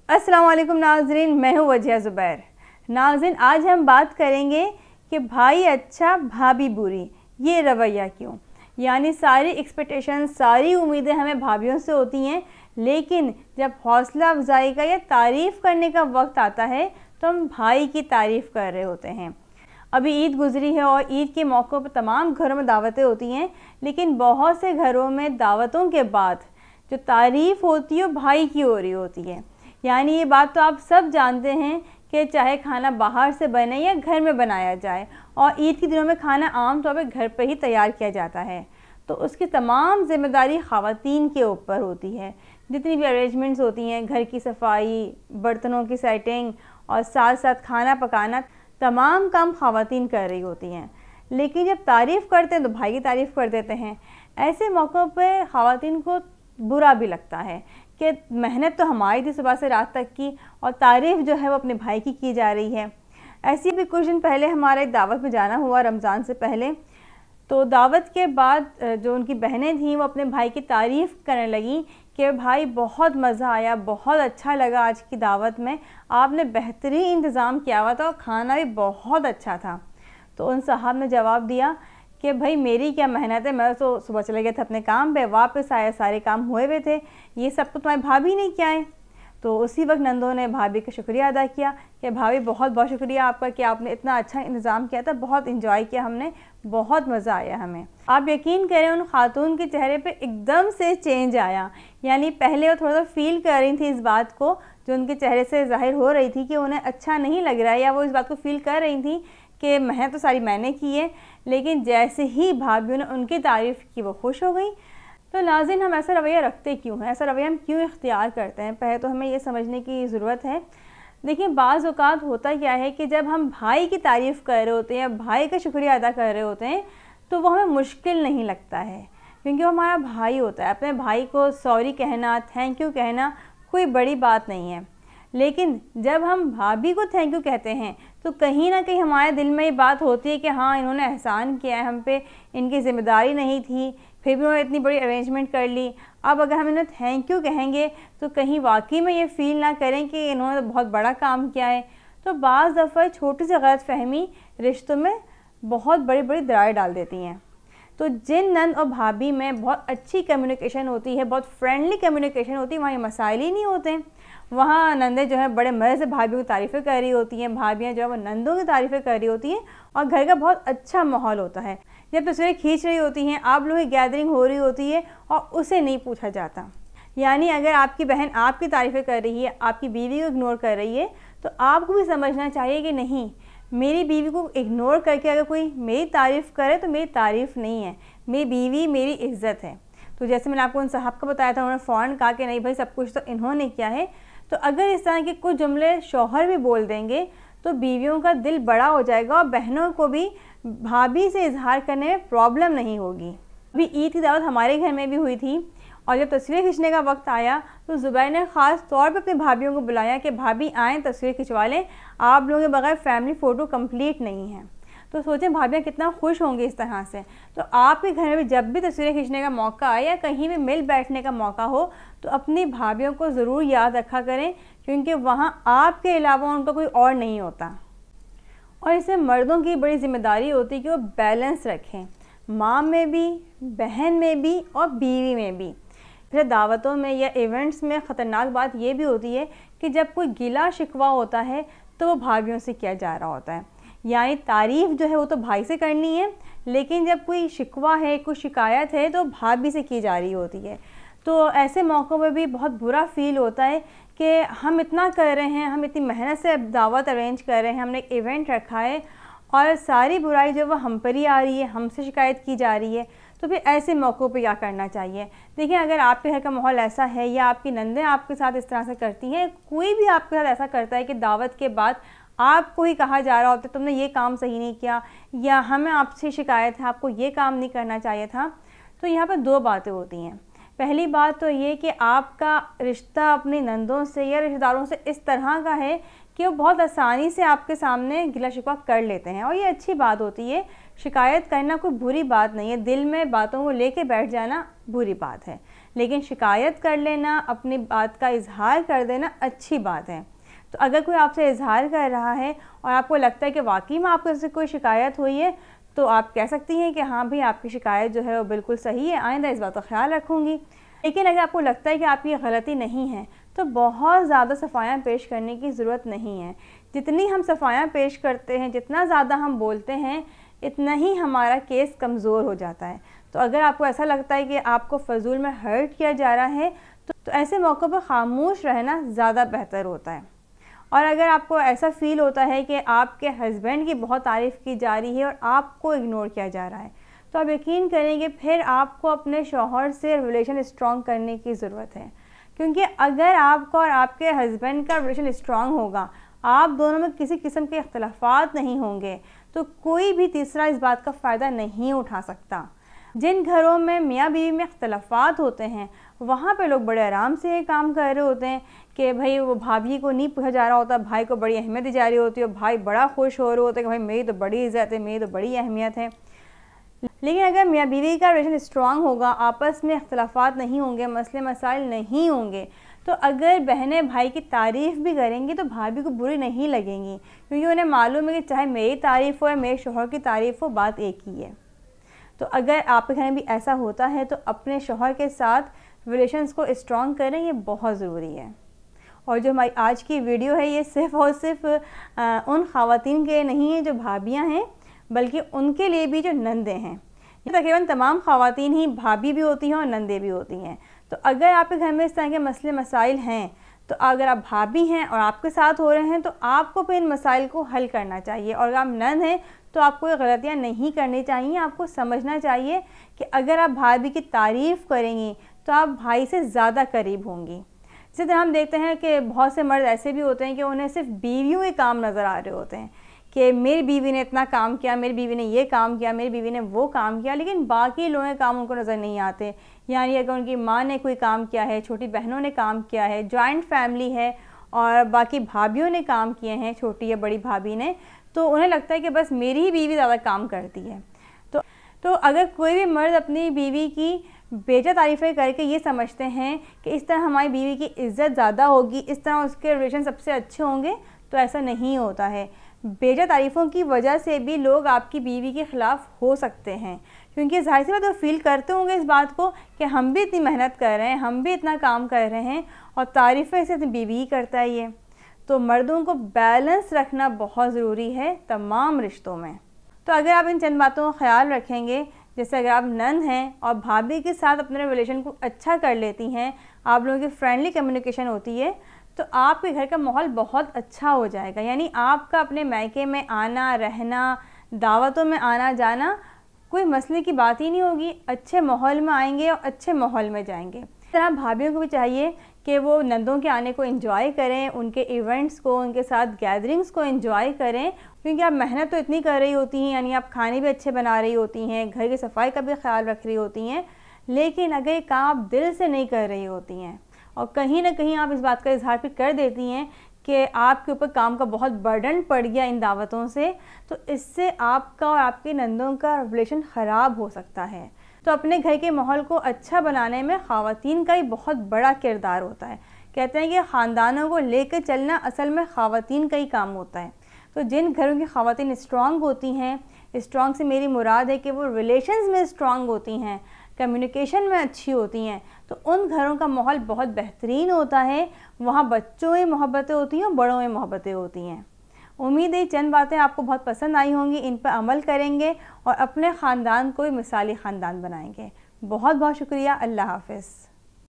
अस्सलाम वालेकुम नाज़रीन, मैं हूँ वजिया ज़ुबैर। नाज़रीन, आज हम बात करेंगे कि भाई अच्छा भाभी बुरी, ये रवैया क्यों। यानी सारी एक्सपेक्टेशन, सारी उम्मीदें हमें भाभीयों से होती हैं, लेकिन जब हौसला अफजाई का या तारीफ़ करने का वक्त आता है तो हम भाई की तारीफ़ कर रहे होते हैं। अभी ईद गुज़री है और ईद के मौक़ों पर तमाम घरों में दावतें होती हैं, लेकिन बहुत से घरों में दावतों के बाद जो तारीफ़ होती है वो भाई की हो रही होती है। यानी ये बात तो आप सब जानते हैं कि चाहे खाना बाहर से बने या घर में बनाया जाए, और ईद के दिनों में खाना आम तौर पर घर पर ही तैयार किया जाता है, तो उसकी तमाम ज़िम्मेदारी ख़वातीन के ऊपर होती है। जितनी भी अरेंजमेंट्स होती हैं, घर की सफाई, बर्तनों की सेटिंग और साथ साथ खाना पकाना, तमाम काम ख़वातीन कर रही होती हैं। लेकिन जब तारीफ़ करते हैं तो भाई की तारीफ़ कर देते हैं। ऐसे मौक़ों पे ख़वातीन को बुरा भी लगता है कि मेहनत तो हमारी थी सुबह से रात तक की, और तारीफ़ जो है वो अपने भाई की जा रही है। ऐसी भी कुछ दिन पहले हमारा एक दावत में जाना हुआ, रमज़ान से पहले। तो दावत के बाद जो उनकी बहनें थीं वो अपने भाई की तारीफ़ करने लगीं कि भाई बहुत मज़ा आया, बहुत अच्छा लगा आज की दावत में, आपने बेहतरीन इंतज़ाम किया हुआ था और खाना भी बहुत अच्छा था। तो उन साहब ने जवाब दिया कि भाई मेरी क्या मेहनत है, मैं तो सुबह चले गए थे अपने काम पे, वापस आया सारे काम हुए हुए थे, ये सब तो तुम्हारी भाभी ने किया है। तो उसी वक्त नंदों ने भाभी का शुक्रिया अदा किया कि भाभी बहुत बहुत शुक्रिया आपका कि आपने इतना अच्छा इंतज़ाम किया था, बहुत इंजॉय किया हमने, बहुत मज़ा आया हमें। आप यकीन करें उन खातून के चेहरे पे एकदम से चेंज आया। यानी पहले वो थोड़ा सा फील कर रही थी इस बात को, जो उनके चेहरे से ज़ाहिर हो रही थी कि उन्हें अच्छा नहीं लग रहा है, या वो इस बात को फील कर रही थी कि मेहनत तो सारी मैंने की है। लेकिन जैसे ही भाभीयों ने उनकी तारीफ़ की वो खुश हो गई। तो नाज़रीन, हम ऐसा रवैया रखते क्यों हैं, ऐसा रवैया हम क्यों इख्तियार करते हैं, पहले तो हमें ये समझने की ज़रूरत है। देखिए, बाज़ औक़ात होता क्या है कि जब हम भाई की तारीफ़ कर रहे होते हैं या भाई का शुक्रिया अदा कर रहे होते हैं तो वो हमें मुश्किल नहीं लगता है, क्योंकि वो हमारा भाई होता है। अपने भाई को सॉरी कहना, थैंक यू कहना कोई बड़ी बात नहीं है। लेकिन जब हम भाभी को थैंक यू कहते हैं तो कहीं ना कहीं हमारे दिल में ये बात होती है कि हाँ, इन्होंने एहसान किया है हम पे, इनकी ज़िम्मेदारी नहीं थी, फिर भी उन्होंने इतनी बड़ी अरेंजमेंट कर ली। अब अगर हम इन्हें थैंक यू कहेंगे तो कहीं वाकई में ये फ़ील ना करें कि इन्होंने तो बहुत बड़ा काम किया है। तो बाज़ दफ़ा छोटी सी गलतफ़हमी रिश्तों में बहुत बड़ी बड़ी दरार डाल देती हैं। तो जिन नंद और भाभी में बहुत अच्छी कम्युनिकेशन होती है, बहुत फ्रेंडली कम्युनिकेशन होती है, वहाँ ये मसाइल ही नहीं होते हैं। वहाँ नंदे जो है बड़े मज़े से भाभीयों की तारीफ़ें कर रही होती हैं, भाभियाँ जो है वो नंदों की तारीफ़ें कर रही होती हैं, और घर का बहुत अच्छा माहौल होता है। जब तस्वीरें खींच रही होती हैं, आप लोगों की गैदरिंग हो रही होती है और उसे नहीं पूछा जाता। यानी अगर आपकी बहन आपकी तारीफ़ें कर रही है, आपकी बीवी को इग्नोर कर रही है, तो आपको भी समझना चाहिए कि नहीं, मेरी बीवी को इग्नोर करके अगर कोई मेरी तारीफ़ करे तो मेरी तारीफ़ नहीं है, मेरी बीवी मेरी इज़्ज़त है। तो जैसे मैंने आपको उन साहब का बताया था, उन्होंने फ़ौरन कहा कि नहीं भाई, सब कुछ तो इन्होंने किया है। तो अगर इस तरह के कुछ जुमले शौहर भी बोल देंगे तो बीवियों का दिल बड़ा हो जाएगा और बहनों को भी भाभी से इजहार करने में प्रॉब्लम नहीं होगी। अभी ईद की दावत हमारे घर में भी हुई थी, और जब तस्वीर खींचने का वक्त आया तो ज़ुबैर ने ख़ास तौर पर अपनी भाभीयों को बुलाया कि भाभी आएँ, तस्वीर खिंचवा लें, आप लोगों के बगैर फैमिली फ़ोटो कंप्लीट नहीं है। तो सोचें भाभियाँ कितना खुश होंगी इस तरह से। तो आपके घर में भी जब भी तस्वीरें खींचने का मौका आए या कहीं भी मिल बैठने का मौका हो तो अपनी भाभियों को ज़रूर याद रखा करें, क्योंकि वहाँ आपके अलावा उनका कोई और नहीं होता। और इसमें मर्दों की बड़ी ज़िम्मेदारी होती है कि वो बैलेंस रखें, माँ में भी, बहन में भी और बीवी में भी। फिर दावतों में या इवेंट्स में ख़तरनाक बात ये भी होती है कि जब कोई गिला शिकवा होता है तो वो भाभियों से किया जा रहा होता है। यानी तारीफ़ जो है वो तो भाई से करनी है, लेकिन जब कोई शिकवा है, कोई शिकायत है तो भाभी से की जा रही होती है। तो ऐसे मौक़ों में भी बहुत बुरा फ़ील होता है कि हम इतना कर रहे हैं, हम इतनी मेहनत से दावत अरेंज कर रहे हैं, हमने एक इवेंट रखा है, और सारी बुराई जो वो हम पर ही आ रही है, हमसे शिकायत की जा रही है। तो फिर ऐसे मौक़ों पे क्या करना चाहिए। देखिए, अगर आपके घर का माहौल ऐसा है या आपकी नंदें आपके साथ इस तरह से करती हैं, कोई भी आपके साथ ऐसा करता है कि दावत के बाद आपको ही कहा जा रहा होता है तुमने ये काम सही नहीं किया, या हमें आपसे शिकायत है, आपको ये काम नहीं करना चाहिए था, तो यहाँ पर दो बातें होती हैं। पहली बात तो ये कि आपका रिश्ता अपनी नंदों से या रिश्तेदारों से इस तरह का है कि वो बहुत आसानी से आपके सामने गिला शिकवा कर लेते हैं, और ये अच्छी बात होती है। शिकायत करना कोई बुरी बात नहीं है, दिल में बातों को लेके बैठ जाना बुरी बात है। لیکن شکایت کر لینا، اپنی بات کا اظہار کر دینا اچھی بات ہے۔ تو اگر کوئی آپ سے اظہار کر رہا ہے اور آپ کو لگتا ہے کہ واقعی میں آپ کو اس سے کوئی شکایت ہوئی ہے، تو آپ کہہ سکتی ہیں کہ ہاں بھئی آپ کی شکایت جو ہے وہ بالکل صحیح ہے، آئندہ اس بات کا خیال رکھوں گی۔ لیکن اگر آپ کو لگتا ہے کہ آپ کی غلطی نہیں ہے تو بہت زیادہ صفائیاں پیش کرنے کی ضرورت نہیں ہے۔ جتنی ہم صفائیاں پیش کرتے ہیں، جتنا زیادہ ہم بولتے ہیں، اتنا ہی ہمارا کیس کمزور ہو جاتا ہے۔ تو اگر آپ کو ایسا لگتا ہے کہ آپ کو فضول میں ہرٹ کیا جا رہا ہے تو ایسے موقع پر خاموش رہنا زیادہ بہتر ہوتا ہے۔ اور اگر آپ کو ایسا فیل ہوتا ہے کہ آپ کے ہسبینڈ کی بہت تعریف کی جا رہی ہے اور آپ کو اگنور کیا جا رہا ہے، تو آپ یقین کریں گے پھر آپ کو اپنے شوہر سے ریلیشن اسٹرانگ کرنے کی ضرورت ہے، کیونکہ اگر آپ کا اور آپ کے ہسبینڈ کا ریلیشن اسٹرانگ ہوگا، آپ دونوں میں کسی قسم کے اختلافات نہیں ہوں گے، تو کوئی بھی تیسرا اس بات کا فائدہ نہیں اٹھا سکتا۔ جن گھروں میں میاں بیوی میں اختلافات ہوتے ہیں وہاں پہ لوگ بڑے آرام سے یہ کام کر رہے ہوتے ہیں کہ بھائی وہ بھابھی کو نہیں پوچھا جا رہا ہوتا، بھائی کو بڑی اہمیت دی جا رہی ہوتی ہے، بھائی بڑا خوش ہو رہے ہوتے ہیں کہ بھائی میری تو بڑی عزت ہے، میری تو بڑی اہمیت ہے۔ لیکن اگر میاں بیوی کا ریلیشن اسٹرانگ ہوگا، آپس میں اختلافات نہیں ہوں گے، مسئلے مسائل نہیں ہوں گے، تو اگر بہنیں بھائی کی تعریف بھی کریں گی تو بھابھی کو بری نہیں لگیں گی، کیونکہ انہیں معلوم ہے کہ چاہے میری تعریف ہو یا میرے شوہر کی تعریف ہو، بات ایک ہی ہے۔ تو اگر آپ کے گھر میں بھی ایسا ہوتا ہے تو اپنے شوہر کے ساتھ ریلیشنز کو اسٹرانگ کریں، یہ بہت ضروری ہے۔ اور جو ہماری آج کی ویڈیو ہے یہ صرف اور صرف ان خواتین کے نہیں ہیں جو بھابیاں ہیں، بلکہ ان کے لیے بھی جو نندیں ہیں۔ یہ تقریباً تمام خواتین ہی بھابی بھی ہوتی ہیں اور نندیں بھی ہوتی ہیں۔ تو اگر آپ کے گھر میں اس طرح کے مسئلے مسائل ہیں، تو اگر آپ بھابی ہیں اور آپ کے ساتھ ہو رہے ہیں تو آپ کو پھر ان مسائل کو حل کرنا چاہیے، اور اگر آپ نند ہیں تو آپ کو یہ غلطیاں نہیں کرنی چاہیے۔ آپ کو سمجھنا چاہیے کہ اگر آپ بھابی کی تعریف کریں گی تو آپ بھائی سے زیادہ قریب ہوں گی۔ اسی طرح ہم دیکھتے ہیں کہ بہت سے مرد ایسے بھی ہوتے ہیں کہ انہیں صرف بیویوں کے کام نظر آ رہے ہوتے ہیں کہ میری بیوی نے اتنا کام کیا، میری بیوی نے یہ کام کیا، میری بیوی نے وہ کام کیا، لیکن باقی لوگوں کے کام ان کو نظر نہیں آتے۔ یعنی اگر ان کی ماں نے کوئی کام کیا ہے، چھوٹی بہنوں نے کام کیا ہے، جوائنٹ فیملی ہے اور باقی بھابھیوں نے کام کیے ہیں، چھوٹی یا بڑی بھابھی نے، تو انہیں لگتا ہے کہ بس میری ہی بیوی زیادہ کام کرتی ہے۔ تو اگر کوئی بھی مرد اپنی بیوی کی بیجا تعریفیں کر کے یہ سمجھتے ہیں کہ اس طرح ہماری بیوی کی عزت زیادہ ہوگی، اس طرح اس کے ریلیشن سب سے اچھے ہوں گے، تو ایسا نہیں ہوتا ہے۔ بیجا تعریفوں کی وجہ سے بھی لوگ آپ کی بیوی کے خلاف ہو سکتے ہیں، کیونکہ ظاہر سی بات وہ فیل کرتے ہوں گے اس بات کو کہ ہم بھی اتنی محنت کر رہے ہیں، ہم بھی اتنا کام کر رہے ہیں اور تعریفیں سے اپنی بیوی ہی کرتا ہے یہ۔ تو مردوں کو بیلنس رکھنا بہت ضروری ہے تمام رشتوں میں۔ تو اگر آپ ان چند باتوں کا خیال رکھیں گے، جیسے اگر آپ نند ہیں اور بھابھی کے ساتھ اپنے ریلیشن کو اچھا کر لیتی ہیں، آپ لوگوں کی فرینڈلی کمیونیکیشن ہوتی ہے، تو آپ کے گھر کا ماحول بہت اچھا ہو جائے گا۔ یعنی آپ کا اپنے میکے میں آنا رہنا، دعوتوں میں آنا جانا کوئی مسئلے کی بات ہی نہیں ہوگی، اچھے ماحول میں آئیں گے اور اچھے ماحول میں جائیں گے۔ اس طرح بھابھیوں کو بھی چاہیے کہ وہ نندوں کے آنے کو انجوائے کریں، ان کے ایونٹس کو، ان کے ساتھ گیدرنگز کو انجوائے کریں، کیونکہ آپ محنت تو اتنی کر رہی ہوتی ہیں، یعنی آپ کھانے بھی اچھے بنا رہی ہوتی ہیں، گھر کی صفائی کا بھی خیال رکھ رہی ہوتی ہیں، لیکن اگر یہ کام آپ دل سے نہیں کر رہی ہوتی ہیں اور کہیں نہ کہیں آپ اس بات کا اظہار بھی کر دیتی ہیں کہ آپ کے اوپر کام کا بہت برڈن پڑ گیا ان دعوتوں سے، تو اس سے آپ کا اور آپ کی نندوں کا ریلیشن خراب ہو سکتا ہے۔ تو اپنے گھر کے ماحول کو اچھا بنانے میں خواتین کا ہی بہت بڑا کردار ہوتا ہے۔ کہتے ہیں کہ خاندانوں کو لے کے چلنا اصل میں خواتین کا ہی کام ہوتا ہے۔ تو جن گھروں کی خواتین اسٹرانگ ہوتی ہیں، اسٹرانگ سے میری مراد ہے کہ وہ ریلیشنز میں اسٹرانگ ہوتی ہیں، کمیونیکیشن میں اچھی ہوتی ہیں، تو ان گھروں کا ماحول بہت بہترین ہوتا ہے۔ وہاں بچوں میں محبتیں ہوتی ہیں اور بڑوں میں محبتیں ہوتی ہیں۔ امید ہے چند باتیں آپ کو بہت پسند آئی ہوں گی، ان پر عمل کریں گے اور اپنے خاندان کو بھی مثالی خاندان بنائیں گے۔ بہت بہت شکریہ۔ اللہ حافظ۔